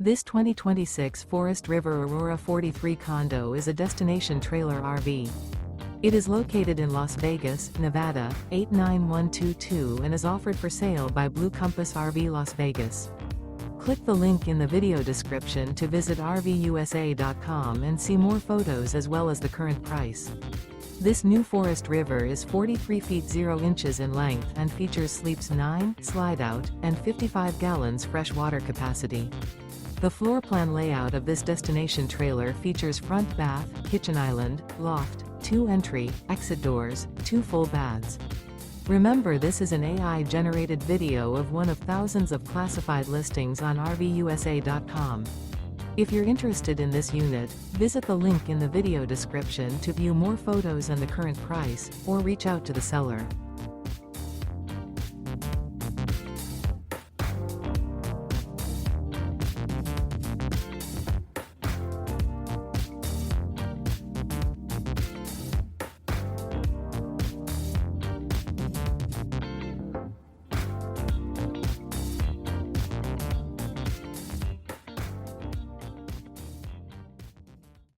This 2026 Forest River Aurora 43 condo is a destination trailer RV. It is located in Las Vegas, Nevada, 89122 and is offered for sale by Blue Compass RV Las Vegas. Click the link in the video description to visit RVUSA.com and see more photos as well as the current price. This new Forest River is 43 feet 0 inches in length and features sleeps 9, slide-out, and 55 gallons fresh water capacity. The floor plan layout of this destination trailer features front bath, kitchen island, loft, 2 entry, exit doors, 2 full baths. Remember, this is an AI-generated video of one of thousands of classified listings on RVUSA.com. If you're interested in this unit, visit the link in the video description to view more photos and the current price, or reach out to the seller.